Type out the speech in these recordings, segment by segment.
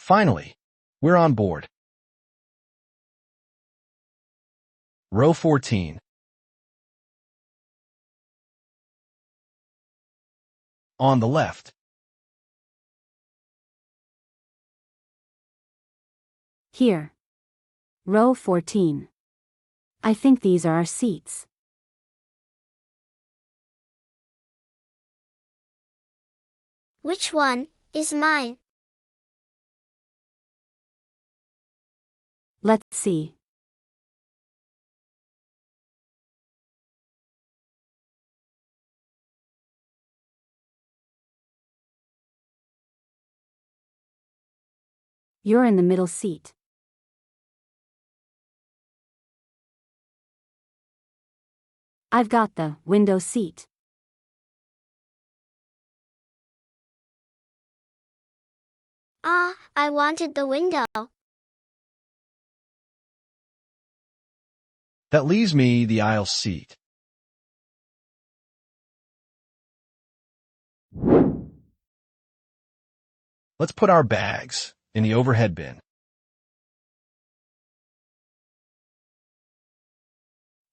Finally, we're on board. Row 14. On the left. Here. Row 14. I think these are our seats. Which one is mine? Let's see. You're in the middle seat. I've got the window seat. Ah, I wanted the window. That leaves me the aisle seat. Let's put our bags in the overhead bin.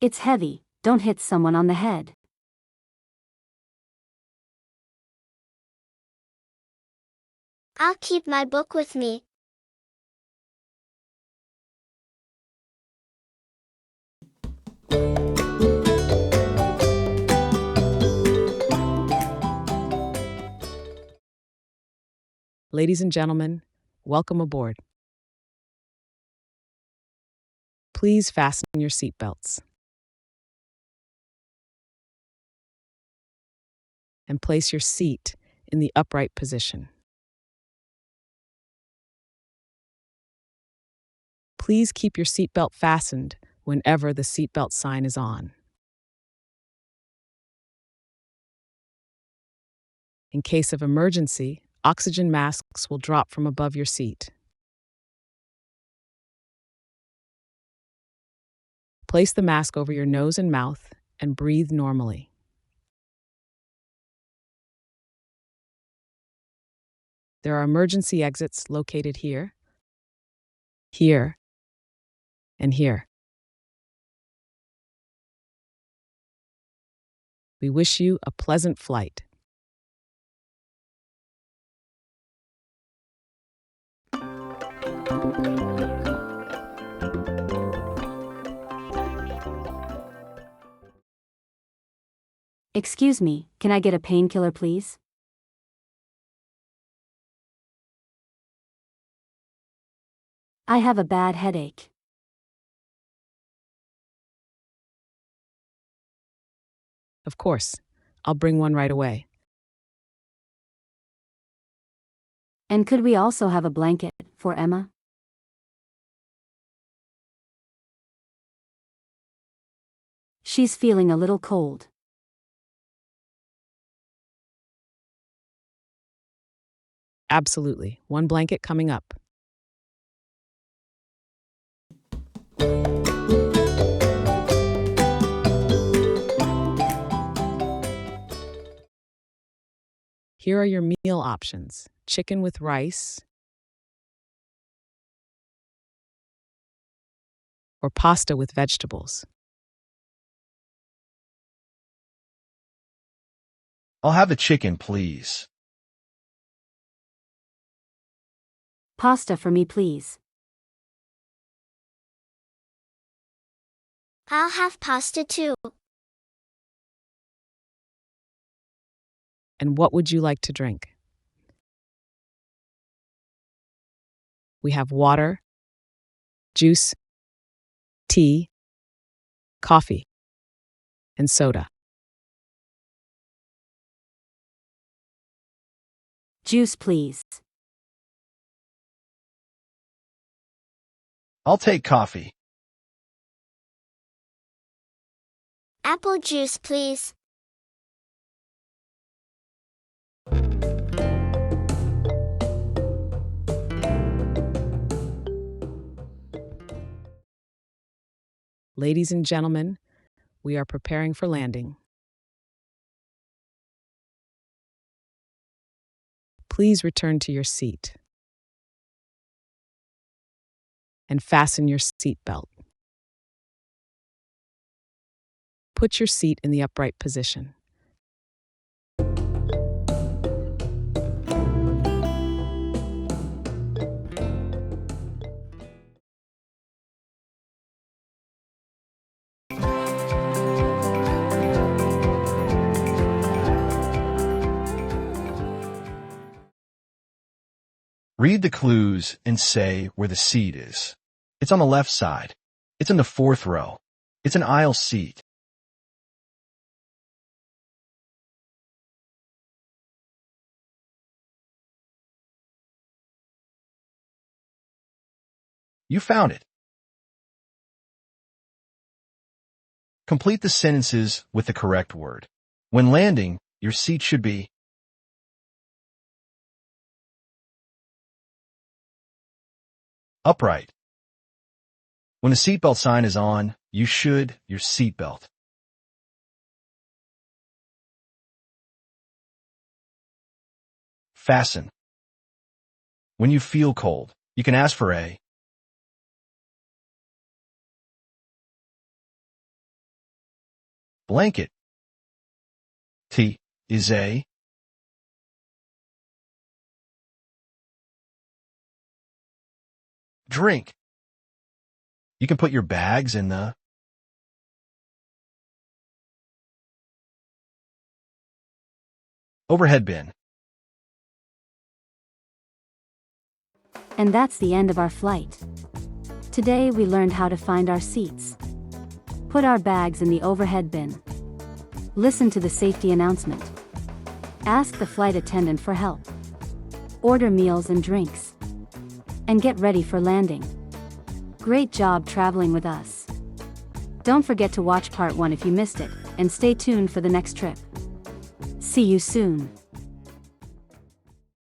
It's heavy, don't hit someone on the head. I'll keep my book with me. Ladies and gentlemen, welcome aboard. Please fasten your seatbelts and place your seat in the upright position. Please keep your seatbelt fastened whenever the seatbelt sign is on. In case of emergency, oxygen masks will drop from above your seat. Place the mask over your nose and mouth and breathe normally. There are emergency exits located here, here, and here. We wish you a pleasant flight. Excuse me, can I get a painkiller, please? I have a bad headache. Of course, I'll bring one right away. And could we also have a blanket for Emma? She's feeling a little cold. Absolutely. One blanket coming up. Here are your meal options: chicken with rice or pasta with vegetables. I'll have the chicken, please. Pasta for me, please. I'll have pasta too. And what would you like to drink? We have water, juice, tea, coffee, and soda. Juice, please. I'll take coffee. Apple juice, please. Ladies and gentlemen, we are preparing for landing. Please return to your seat. and fasten your seatbelt. Put your seat in the upright position. Read the clues and say where the seat is. It's on the left side. It's in the fourth row. It's an aisle seat. You found it. Complete the sentences with the correct word. When landing, your seat should be upright. When the seatbelt sign is on, you should your seatbelt. Fasten. When you feel cold, you can ask for a blanket. T is a drink. You can put your bags in the overhead bin. And that's the end of our flight. Today we learned how to find our seats. Put our bags in the overhead bin. Listen to the safety announcement. Ask the flight attendant for help. Order meals and drinks. And get ready for landing. Great job traveling with us. Don't forget to watch part 1 if you missed it, and stay tuned for the next trip. See you soon.